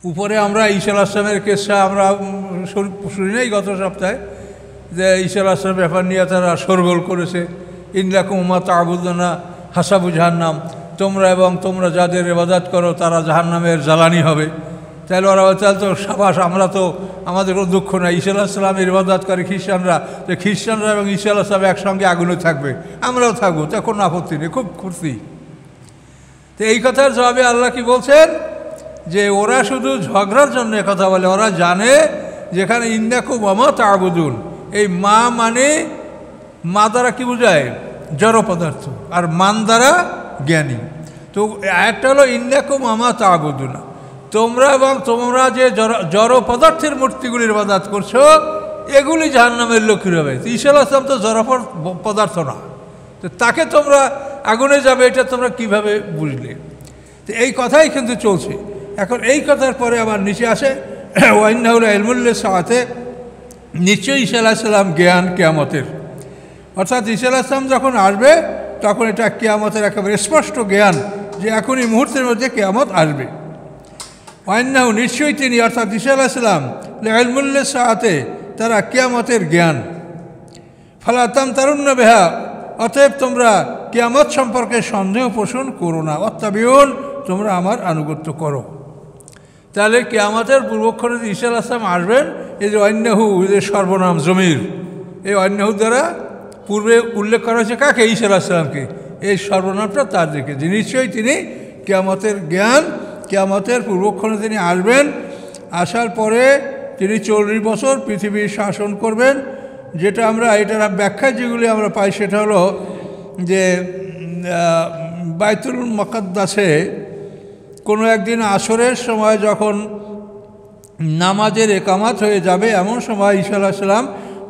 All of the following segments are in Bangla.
উপরে আমরা ঈসা আলাইহিস সালামের কেসা আমরা শুনি নাই গত সপ্তাহে, যে ঈসা আলাইহিস সালামের ব্যাপার নিয়ে তারা শোরগোল করেছে, ইন্নাকুম মা তা'বুদুনা হাসাবু জাহান্নাম, তোমরা এবং তোমরা যাদের ইবাদত করো তারা জাহান্নামের জ্বালানি হবে। তাহলে ওরা তাহলে তো সাবাস, আমরা তো আমাদের কোনো দুঃখ নাই, ঈসা আলাইহিস সালামের ইবাদত করে খ্রিস্টানরা, যে খ্রিস্টানরা এবং ঈসা আলাইহিস সালাম একসঙ্গে আগুনে থাকবে, আমরাও থাকবো, তা কোনো আপত্তি নেই, খুব খুশি। তো এই কথার জবাবে আল্লাহ কি বলছেন, যে ওরা শুধু ঝগড়ার জন্য কথা বলে, ওরা জানে যেখানে ইন্নাকুম মা তা'বুদুন, এই মা মানে মা দ্বারা কি বোঝায়, জড় পদার্থ, আর মান দ্বারা জ্ঞানী। তো একটা হলো ইন্নাকুম মা তা'বুদুন, তোমরা এবং তোমরা যে জড় পদার্থের মূর্তিগুলির ইবাদত করছো, এগুলি জাহান্নামের লোকের হবে। ঈসা আলাইহিস সালাম তো জড় পদার্থ না, তো তাকে তোমরা আগুনে যাবে, এটা তোমরা কিভাবে বুঝলে? তো এই কথাই কিন্তু চলছে। এখন এই কথার পরে আবার নিচে আসে ওয়াইন্নাহু ইলমুল লিস-সাআতি, নিশ্চয়ই ঈসা আলাইহিস সালাম জ্ঞান কিয়ামতের, অর্থাৎ ঈসা আলাইহিস সালাম যখন আসবে তখন এটা কিয়ামতের একেবারে স্পষ্ট জ্ঞান, যে এখনই মুহূর্তের মধ্যে কিয়ামত আসবে। ওয়াইন্নাহু নিশ্চয়ই তিনি, অর্থাৎ ঈসা আলাইহিস সালাম, ইলমুল লিস-সাআতি, তারা কিয়ামতের জ্ঞান। ফালা তামতারুন্না বিহা, অতএব তোমরা কিয়ামত সম্পর্কে সন্দেহ পোষণ করো না, ওয়াত্তাবিউন, তোমরা আমার আনুগত্য করো। তাহলে কিয়ামতের পূর্বক্ষণে ঈসা আলাইহিস সালাম আসবেন, এই যে ওয়াইন্নাহু, এদের সর্বনাম জমির, এই ওয়াইন্নাহু দ্বারা পূর্বে উল্লেখ করা হয়েছে কাকে, ঈসা আলাইহিস সালামকে, এই সর্বনামটা তার দিকে, যে নিশ্চয়ই তিনি কিয়ামতের জ্ঞান, কিয়ামতের পূর্বক্ষণে তিনি আসবেন, আসার পরে তিনি 40 বছর পৃথিবীর শাসন করবেন। যেটা আমরা এটার ব্যাখ্যা যেগুলি আমরা পাই সেটা হলো যে বাইতুল মুকাদ্দাসে কোনো একদিন আসরের সময় যখন নামাজের একামাত হয়ে যাবে, এমন সময় ঈসা আলাইহিস সালাম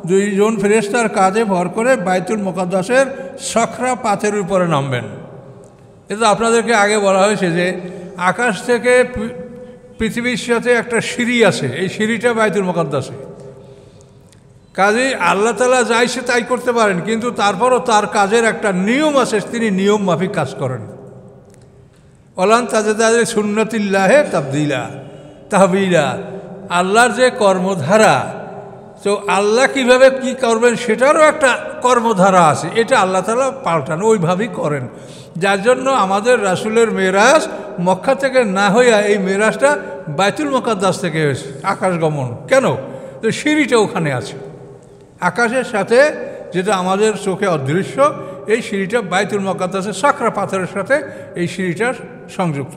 2 জন ফেরেশতার কাঁধে ভর করে বাইতুল মুকাদ্দাসের সখরা পাথরের উপরে নামবেন। এটা আপনাদেরকে আগে বলা হয়েছে যে আকাশ থেকে পৃথিবীর সাথে একটা সিঁড়ি আছে, এই সিঁড়িটা বাইতুল মুকাদ্দাসে। কাজে আল্লাহ তাআলা যা ইচ্ছে তাই করতে পারেন, কিন্তু তারপরও তার কাজের একটা নিয়ম আছে, তিনি নিয়ম মাফিক কাজ করেন। ওয়ালান তাজিদা লিসুন্নাতিল্লাহি তাহবিলা, আল্লাহর যে কর্মধারা, তো আল্লাহ কিভাবে কি করবেন সেটারও একটা কর্মধারা আছে, এটা আল্লাহ তাআলা পাল্টান, ওইভাবেই করেন। যার জন্য আমাদের রাসূলের মেরাজ মক্কা থেকে না হইয়া এই মেরাজটা বাইতুল মুকাদ্দাস থেকে হয়েছে, আকাশ গমন। কেন? তো সিঁড়িটা ওখানে আছে আকাশের সাথে, যেটা আমাদের চোখে অদৃশ্য, এই সিঁড়িটা বাইতুল মুকাদ্দাসের সখরা পাথরের সাথে এই সিঁড়িটা সংযুক্ত।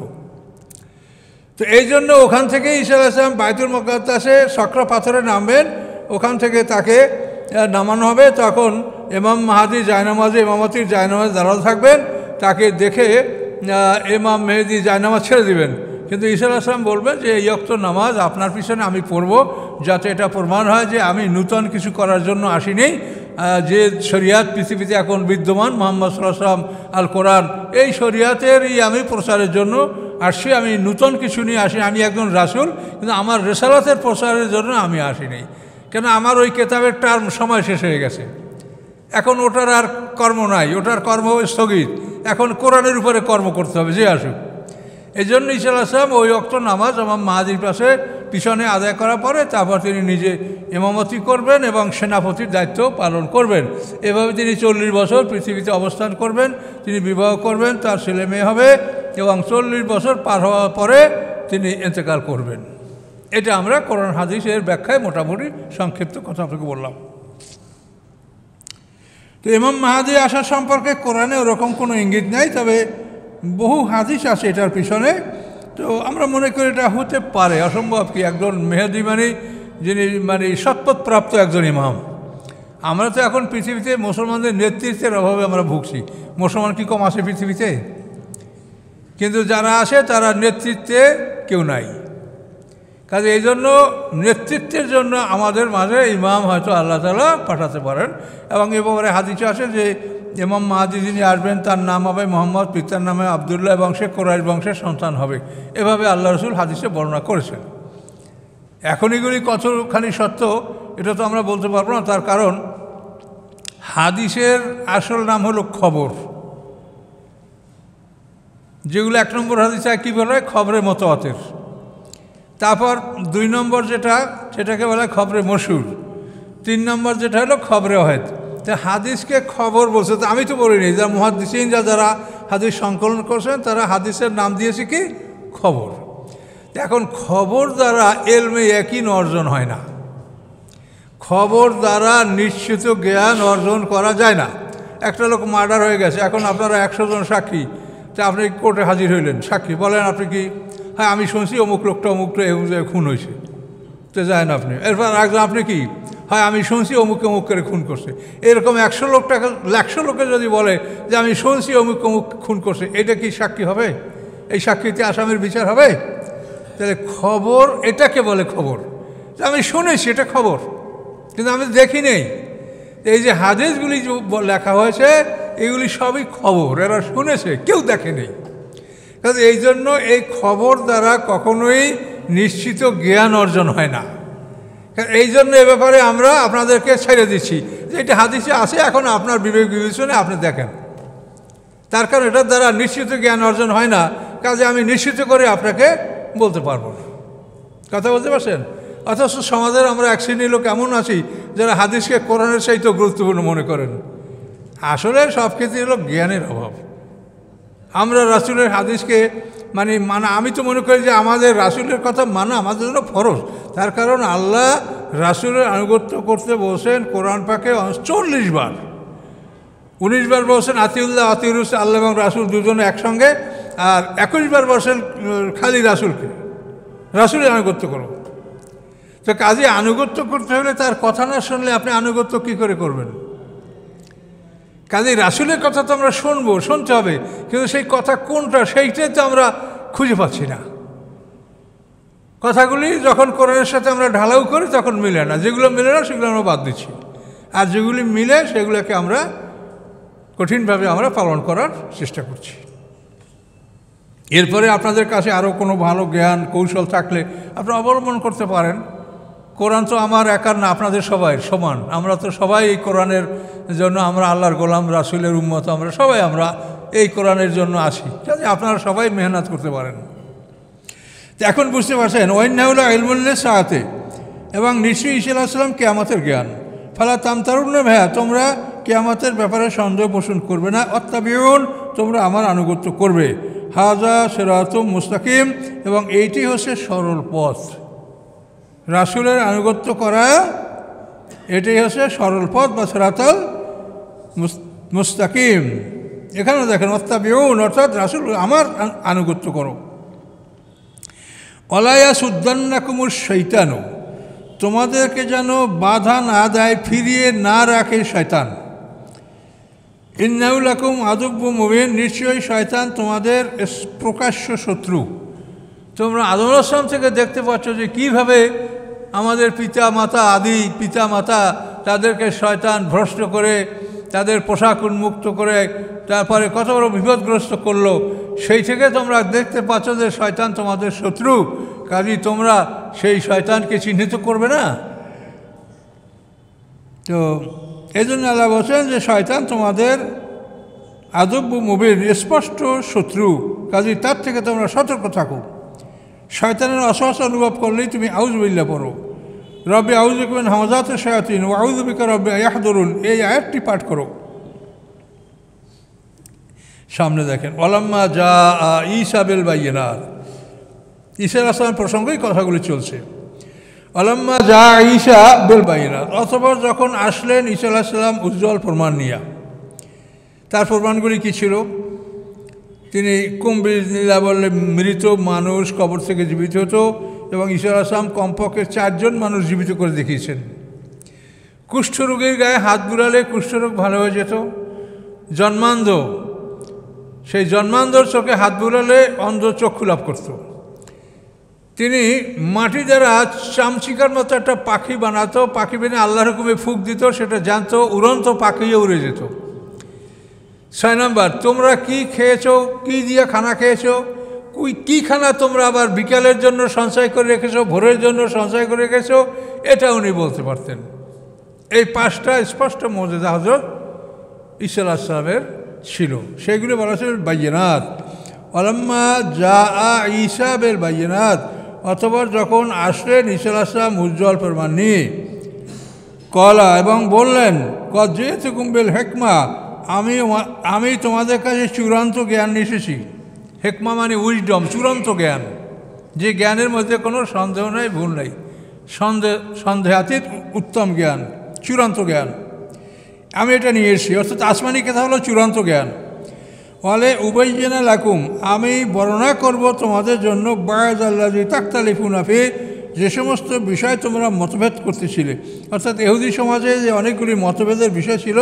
তো এই জন্য ওখান থেকে ঈসা আলাইহিস সালাম বাইতুল মুকাদ্দাসে সখরা পাথরে নামবেন, ওখান থেকে তাকে নামানো হবে। তখন ইমাম মাহাদি জায়নামাজে ইমামতির জায়নামাজে দাঁড়ানো থাকবেন, তাকে দেখে ইমাম মেহেদি জায়নামাজ ছেড়ে দিবেন, কিন্তু ঈসা আলাইহিস সালাম বলবেন যে এই ওয়াক্ত নামাজ আপনার পিছনে আমি পড়ব, যাতে এটা প্রমাণ হয় যে আমি নূতন কিছু করার জন্য আসিনি, যে শরিয়াত পৃথিবীতে এখন বিদ্যমান মুহাম্মদ সাল্লাল্লাহু আলাইহি ওয়াসাল্লাম আল কোরআন, এই শরিয়াতেরই আমি প্রচারের জন্য আসছি, আমি নূতন কিছু নিয়ে আসি, আমি একজন রাসূল, কিন্তু আমার রিসালাতের প্রচারের জন্য আমি আসিনি, কেন আমার ওই কেতাবের টার্ম সময় শেষ হয়ে গেছে, এখন ওটার আর কর্ম নাই, ওটার কর্ম স্থগিত, এখন কোরআনের উপরে কর্ম করতে হবে যে আসুক। এই জন্য ঈসা আলাইহিস সালাম ওই ওয়াক্ত নামাজ ইমাম মাহাদির পিছনে আদায় করার পরে তারপর তিনি নিজে ইমামতি করবেন এবং সেনাপতির দায়িত্ব পালন করবেন। এভাবে তিনি 40 বছর পৃথিবীতে অবস্থান করবেন, তিনি বিবাহ করবেন, তার ছেলে মেয়ে হবে এবং 40 বছর পার হওয়ার পরে তিনি ইন্তেকাল করবেন। এটা আমরা কোরআন হাদিসের ব্যাখ্যায় মোটামুটি সংক্ষিপ্ত কথা আপনাকে বললাম। তো ইমাম মাহাদি আসার সম্পর্কে কোরআনে ওরকম কোনো ইঙ্গিত নেই, তবে বহু হাদিস আছে এটার পিছনে। তো আমরা মনে করি এটা হতে পারে, অসম্ভব কি, একজন মেহেদি যিনি শতপথপ্রাপ্ত একজন ইমাম। আমরা তো এখন পৃথিবীতে মুসলমানদের নেতৃত্বের অভাবে আমরা ভুগছি, মুসলমান কি কম আছে পৃথিবীতে? কিন্তু যারা আসে তারা নেতৃত্বে কেউ নাই। কাজে এই জন্য নেতৃত্বের জন্য আমাদের মাঝে ইমাম হয়তো আল্লাহ তাআলা পাঠাতে পারেন। এবং এ ব্যাপারে হাদিসে আসে যে ইমাম মাহাদি যিনি আসবেন তার নাম হবে মোহাম্মদ, পিতার নামে আবদুল্লাহ এবং সে কুরাইশ বংশের সন্তান হবে, এভাবে আল্লাহ রসুল হাদিসে বর্ণনা করেছেন। এখন এগুলি কতখানি সত্য এটা তো আমরা বলতে পারবো না, তার কারণ হাদিসের আসল নাম হলো খবর, যেগুলো 1 নম্বর হাদিসে কী বলা হয়, খবরে মতওয়াতের। তারপর 2 নম্বর যেটা, সেটাকে বলে খবরে মশহুর। 3 নম্বর যেটা হলো খবরে ওয়াহিদ। তো হাদিসকে খবর বলছে, তো আমি তো বলিনি, যারা মুহাদ্দিসিন যারা হাদিস সংকলন করছেন তারা হাদিসের নাম দিয়েছে কি খবর। এখন খবর দ্বারা এলমে ইয়াকিন অর্জন হয় না, খবর দ্বারা নিশ্চিত জ্ঞান অর্জন করা যায় না। একটা লোক মার্ডার হয়ে গেছে, এখন আপনারা 100 জন সাক্ষী, তা আপনি কোর্টে হাজির হইলেন, সাক্ষী বলেন আপনি কি, হ্যাঁ আমি শুনছি অমুক লোকটা অমুকটা খুন হয়েছে, তো যায় না আপনি। এরপর একজন আপনি কি, হয় আমি শুনছি অমুক অমুক করে খুন করছে। এরকম 100 লোকে যদি বলে যে আমি শুনছি অমুক অমুক খুন করছে, এটা কি সাক্ষী হবে? এই সাক্ষীতে আসামির বিচার হবে? তাহলে খবর এটাকে বলে খবর, আমি শুনেছি এটা খবর, কিন্তু আমি দেখি নেই। এই যে হাদিসগুলি লেখা হয়েছে এগুলি সবই খবর, এরা শুনেছে, কেউ দেখে নেই। কারণ এই জন্য এই খবর দ্বারা কখনোই নিশ্চিত জ্ঞান অর্জন হয় না। এই জন্য এ ব্যাপারে আমরা আপনাদেরকে ছেড়ে দিচ্ছি যে এটা হাদিসে আছে, এখন আপনার বিবেক বিবেচনে আপনি দেখেন। তার কারণ এটার দ্বারা নিশ্চিত জ্ঞান অর্জন হয় না, কাজে আমি নিশ্চিত করে আপনাকে বলতে পারবো না। কথা বলতে পারছেন? অথচ সমাজের আমরা এক শ্রেণীর লোক এমন আছি যারা হাদিসকে কোরআনের চাইতেও গুরুত্বপূর্ণ মনে করেন। আসলে সব ক্ষেত্রে হলো জ্ঞানের অভাব। আমরা রাসূলের হাদিসকে মানা আমি তো মনে করি যে আমাদের রাসূলের কথা মানা আমাদের জন্য ফরজ। তার কারণ আল্লাহ রাসূলের আনুগত্য করতে বলছেন কোরআন পাকে 40 বার, 19 বার বলছেন আতিউল্লাহ আতিউর রাসূল, আল্লাহ এবং রাসূল দুজনে একসঙ্গে, আর 21 বার বলছেন খালি রাসূলকে, রাসূলের আনুগত্য করো। তো কাজে আনুগত্য করতে হলে তার কথা না শুনলে আপনি আনুগত্য কী করে করবেন? কাজে রাসূলের কথা তো আমরা শুনতে হবে, কিন্তু সেই কথা কোনটা সেইটাই তো আমরা খুঁজে পাচ্ছি না। কথাগুলি যখন কোরআনের সাথে আমরা ঢালাও করি তখন মিলে না, যেগুলো মিলে না সেগুলো আমরা বাদ দিচ্ছি, আর যেগুলি মিলে সেগুলোকে আমরা কঠিনভাবে আমরা পালন করার চেষ্টা করছি। এরপরে আপনাদের কাছে আরও কোনো ভালো জ্ঞান কৌশল থাকলে আপনারা অবলম্বন করতে পারেন। কোরআন তো আমার একার না, আপনাদের সবাই সমান। আমরা তো সবাই এই কোরআনের জন্য, আমরা আল্লাহর গোলাম, রাসূলের উম্মত, আমরা সবাই আমরা এই কোরআনের জন্য আসি, যাতে আপনারা সবাই মেহনত করতে পারেন। তো এখন বুঝতে পারছেন ওয়াইন্নাহুলা ইলমুল্লিস সাআতে, এবং নিশ্চয়ই ঈসা আলাইহিস সালাম কিয়ামতের জ্ঞান। ফালা তামতারুন্না ভাইয়া, তোমরা কিয়ামতের ব্যাপারে সন্দেহ পোষণ করবে না। অত্তাবিউন, তোমরা আমার আনুগত্য করবে। হাযা সিরাতুম মুস্তাকিম, এবং এইটি হচ্ছে সরল পথ। রাসূলের আনুগত্য করা এটাই হচ্ছে সরল পথ বা সিরাতুল মুস্তাকিম। এখানে দেখেন অত্তাবিউন অর্থাৎ রাসূল আমার আনুগত্য করো। ওয়ালা ইয়াসুদ্দান্নাকুমুশ শাইতানু, তোমাদেরকে যেন বাধা না দেয়, ফিরিয়ে না রাখে শয়তান। ইন্নাহু লাকুম আদুব্বুম মুবিন, নিশ্চয়ই শয়তান তোমাদের প্রকাশ্য শত্রু। তোমরা আদম আলাইহিস সালাম থেকে দেখতে পাচ্ছ যে কীভাবে আমাদের পিতা মাতা তাদেরকে শয়তান ভ্রষ্ট করে, তাদের পোশাক উন্মুক্ত করে, তারপরে কত বড় বিপদগ্রস্ত করলো। সেই থেকে তোমরা দেখতে পাচ্ছ যে শয়তান তোমাদের শত্রু, কাজেই তোমরা সেই শয়তানকে চিহ্নিত করবে না। তো এই জন্য আল্লাহ বলছেন যে শয়তান তোমাদের আদব্য মুবিন, স্পষ্ট শত্রু, কাজেই তার থেকে তোমরা সতর্ক থাকো। শয়তানের অসহস অনুভব করলেই তুমি আউযু বিল্লাহ পড়ো। রব্বি আউযু বিকা মিন হামাযাতিশ শায়াতিন ওয়া আউযু বিকা রব্বি আন ইয়াহদুরুন, এই আয়াতটি পাঠ করো। সামনে দেখেন ওয়ালাম্মা জাআ ঈসা বিল বায়িনাত, ঈসা আলাইহিস সালাম প্রসঙ্গেই কথাগুলি চলছে। ওয়ালাম্মা জাআ ঈসা বিল বায়িনাত, অতঃপর যখন আসলেন ঈসা আলাইহিস সালাম উজ্জ্বল প্রমাণ নিয়ে। তার প্রমাণগুলি কী ছিল? তিনি কুম্ভিলা বললে মৃত মানুষ কবর থেকে জীবিত হতো, এবং ঈসা আলাইহিস সালাম কমপক্ষে 4 জন মানুষ জীবিত করে দেখিয়েছেন। কুষ্ঠরোগীর গায়ে হাত বুলালে কুষ্ঠরোগ ভালো হয়ে যেত। জন্মান্ধ, সেই জন্মান্ধর চোখে হাত বুলালে অন্ধ চক্ষু লাভ করত। তিনি মাটি দ্বারা চামচিকার মতো একটা পাখি বানাতো, পাখি বানিয়ে আল্লাহর হুকুমে ফুঁক দিত, সেটা জানতো, উড়ন্ত পাখিও উড়ে যেত। 6 নম্বর, তোমরা কি খেয়েছো, কি দিয়ে খানা খেয়েছো, কী খানা তোমরা আবার বিকালের জন্য সঞ্চয় করে রেখেছো, ভোরের জন্য সঞ্চয় করে রেখেছো, এটা উনি বলতে পারতেন। এই 5টা স্পষ্ট মুজিজা হযরত ঈসা আলাইহিস সালামের ছিল, সেগুলো বলা ছিল বায়িনাত। ওয়ালাম্মা জাআ ঈসা বিল বায়িনাত অতঃপর যখন আসলেন ঈসা আলাইহিস সালাম উজ্জ্বল প্রমাণ নিয়ে, কলা এবং বললেন, কদ জিতুকুম বিল হিকমা, আমি তোমাদের কাছে চূড়ান্ত জ্ঞান নিয়ে এসেছি। হিকমা মানে উইজডম, চূড়ান্ত জ্ঞান, যে জ্ঞানের মধ্যে কোনো সন্দেহ নেই, ভুল নেই, সন্দেহাতীত উত্তম জ্ঞান, চূড়ান্ত জ্ঞান আমি এটা নিয়ে এসেছি। অর্থাৎ আসমানি কথা হলো চূড়ান্ত জ্ঞান। ফলে উবাইয়িনা লাকুম, আমি বর্ণনা করব তোমাদের জন্য বা'দ আল্লাযী তাখতালিফুনা ফীহি, যে সমস্ত বিষয় তোমরা মতভেদ করতেছিলে। অর্থাৎ ইহুদি সমাজে যে অনেকগুলি মতভেদের বিষয় ছিল,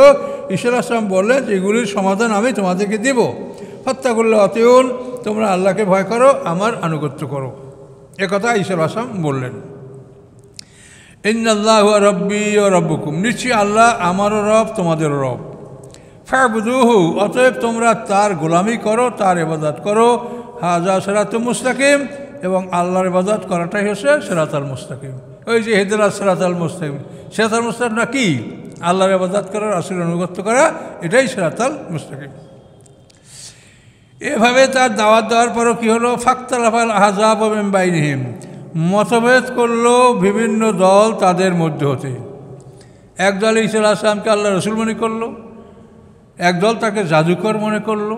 ঈসা আলাইহিস সালাম বললেন যেগুলির সমাধান আমি তোমাদেরকে দেব। ফাত্তাকুল্লাহ আতিউন, তোমরা আল্লাহকে ভয় করো, আমার আনুগত্য করো, একথা ঈসা আলাইহিস সালাম বললেন। ইন্নাল্লাহু রাব্বী ওয়া রাব্বুকুম, নিশ্চয়ই আল্লাহ আমারও রব, তোমাদেরও রব। ফা'বুদুহু, অতএব তোমরা তার গোলামি করো, তার ইবাদত করো। হাযা সিরাতুম মুস্তাকিম, এবং আল্লাহর ইবাদত করাটাই হচ্ছে সিরাতাল মুস্তাকিম। ওই যে ইহদিনাস সিরাতাল মুস্তাকিম, সিরাতাল মুস্তাকিম না কি? আল্লাহর ইবাদত করা, রাসূলের আনুগত্য করা, এটাই সিরাতাল মুস্তাকিম। এভাবে তার দাওয়াত দেওয়ার পরও কী হলো? ফাখতালাফাল আহজাবু মিন বাইনিহিম, মতভেদ করলো বিভিন্ন দল তাদের মধ্যে হতে। একদল ঈসা আলাইহিস সালামকে আল্লাহ রসুল মনে করলো, একদল তাকে জাদুকর মনে করলো।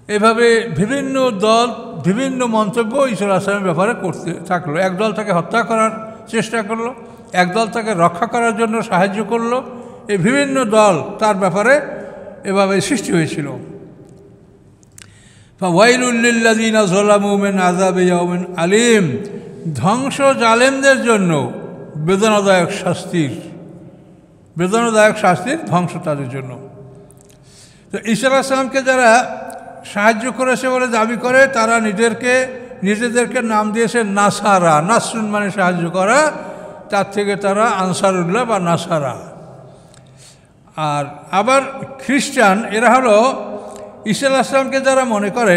এভাবে বিভিন্ন দল বিভিন্ন মন্তব্য ঈসা আলাইহিস সালামের ব্যাপারে করতে থাকলো। একদল তাকে হত্যা করার চেষ্টা করলো, একদল তাকে রক্ষা করার জন্য সাহায্য করলো। এই বিভিন্ন দল তার ব্যাপারে এভাবে সৃষ্টি হয়েছিল। ফাওয়াইলুল লিল্লাযীনা যালামু মিন আযাবি ইয়াউমিন আলীম, ধ্বংস জালেমদের জন্য বেদনাদায়ক শাস্তির ধ্বংস তাদের জন্য। তো ঈসা আলাইহিস সালামকে যারা সাহায্য করেছে বলে দাবি করে, তারা নিজেদেরকে নাম দিয়েছে নাসারা। নাসরুন মানে সাহায্য করা, তার থেকে তারা আনসারুল্লাহ বা নাসারা। আর আবার খ্রিস্টান, এরা হলো ঈসা আলাইহিস সালামকে যারা মনে করে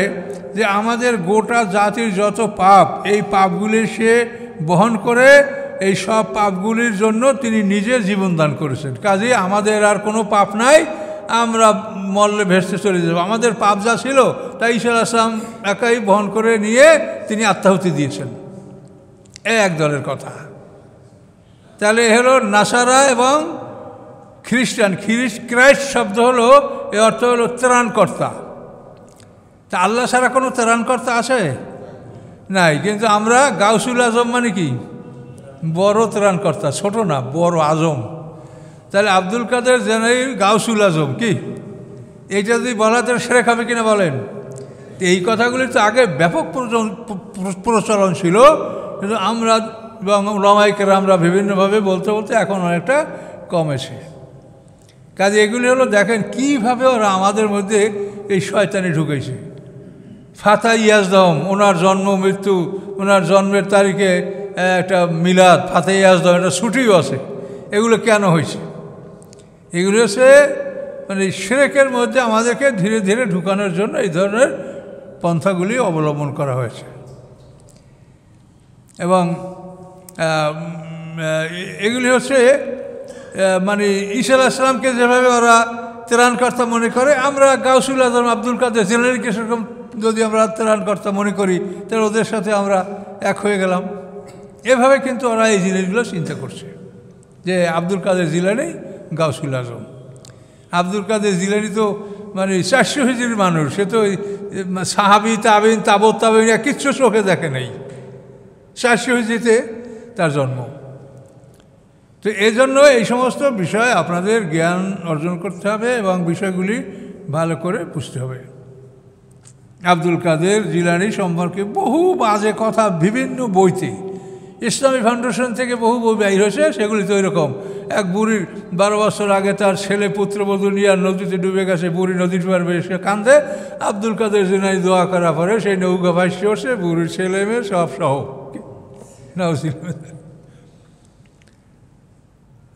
যে আমাদের গোটা জাতির যত পাপ, এই পাপগুলি সে বহন করে, এই সব পাপগুলির জন্য তিনি নিজে জীবনদান করেছেন, কাজেই আমাদের আর কোনো পাপ নাই, আমরা মরলে ভেসতে চলে যাব। আমাদের পাপ যা ছিল তাই ঈসা আলাইহিস সালাম একাই বহন করে নিয়ে তিনি আত্মাহুতি দিয়েছেন। এক দলের কথা। তাহলে এ হলো নাসারা এবং খ্রিস্টান। ক্রাইস্ট শব্দ হলো, এর অর্থ হলো ত্রাণকর্তা। তা আল্লাহ ছাড়া কোনো ত্রাণকর্তা আছে? নাই। কিন্তু আমরা গাউসুল আজম মানে কি? বড় ত্রাণকর্তা, ছোট না, বড় আজম। তাহলে আব্দুল কাদের জেনাই গাউসুল আজম কি? এইটা যদি বলা তাহলে সেরেক হবে কিনা বলেন? এই কথাগুলি তো আগে ব্যাপক প্রচলন ছিল, কিন্তু আমরা এবং ওলামায়ে আমরা বিভিন্নভাবে বলতে বলতে এখন অনেকটা কমেছে। কাজে এগুলি হলো, দেখেন কীভাবে ওরা আমাদের মধ্যে এই শয়তানি ঢুকেছে। ফাতা ইয়াজদম, ওনার জন্ম মৃত্যু, ওনার জন্মের তারিখে একটা মিলাদ, ফাতা ইয়াজদম, একটা ছুটিও আছে। এগুলো কেন হয়েছে? এগুলো হচ্ছে মানে শিরকের মধ্যে আমাদেরকে ধীরে ধীরে ঢুকানোর জন্য এই ধরনের পন্থাগুলি অবলম্বন করা হয়েছে। এবং এগুলি হচ্ছে মানে ঈসা আলাইহিস সালামকে যেভাবে ওরা ত্রাণকর্তা মনে করে, আমরা গাউসুল আজম আব্দুল কাদের জিলানীকে সেরকম যদি আমরা ত্রাণকর্তা মনে করি, তাহলে ওদের সাথে আমরা এক হয়ে গেলাম। এভাবে কিন্তু ওরা এই জিনিসগুলো চিন্তা করছে যে আব্দুল কাদের জিলানী গাউসুল আজম। আব্দুল কাদের জিলানী তো মানে 400 হিজরির মানুষ, সে তো সাহাবি তাবিন তাবত তাবিন কিচ্ছু চোখে দেখে নেই। 400 হিজরিতে তার জন্ম। তো এই জন্য এই সমস্ত বিষয় আপনাদের জ্ঞান অর্জন করতে হবে এবং বিষয়গুলি ভালো করে বুঝতে হবে। আব্দুল কাদের জিলানী সম্পর্কে বহু বাজে কথা বিভিন্ন বইতে, ইসলামী ফাউন্ডেশন থেকে বহু বই বের হয়েছে, সেগুলি তো এরকম। এক বুড়ির 12 বছর আগে তার ছেলে পুত্রবধূ নিয়ে নদীতে ডুবে গেছে, বুড়ি নদীর পার বেশি কান্দে, আব্দুল কাদের জিলানী দোয়া করার পরে সেই নৌকা ভাসছে বসে, বুড়ির ছেলে মেয়ে সব সহ।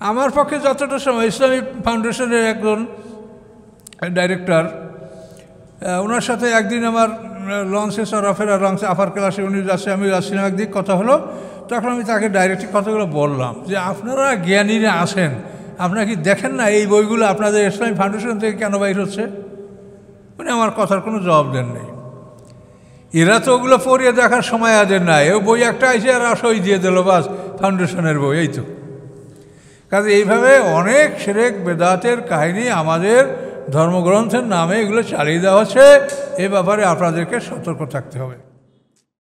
আমার পক্ষে যতটা সময়, ইসলামী ফাউন্ডেশনের একজন ডাইরেক্টর, ওনার সাথে একদিন আমার লঞ্চে সরাফেরা লঞ্চে আপার ক্লাসে উনি যাচ্ছে, আমি যাচ্ছিলাম, একদিন কথা হলো। তখন আমি তাকে ডাইরেক্টলি কথাগুলো বললাম যে আপনারা জ্ঞানীরা আসেন, আপনারা কি দেখেন না এই বইগুলো আপনাদের ইসলামী ফাউন্ডেশন থেকে কেন বাইর হচ্ছে? উনি আমার কথার কোনো জবাব দেন নেই। এরা তো ওগুলো পড়িয়ে দেখার সময় আদের নাই, ও বই একটা এসে আর সই দিয়ে দিল, বাস ফাউন্ডেশনের বই, এই তো। কাজে এইভাবে অনেক শিরক বেদাতের কাহিনী আমাদের ধর্মগ্রন্থের নামে এগুলো চালিয়ে দেওয়া হচ্ছে। এ ব্যাপারে আপনাদেরকে সতর্ক থাকতে হবে।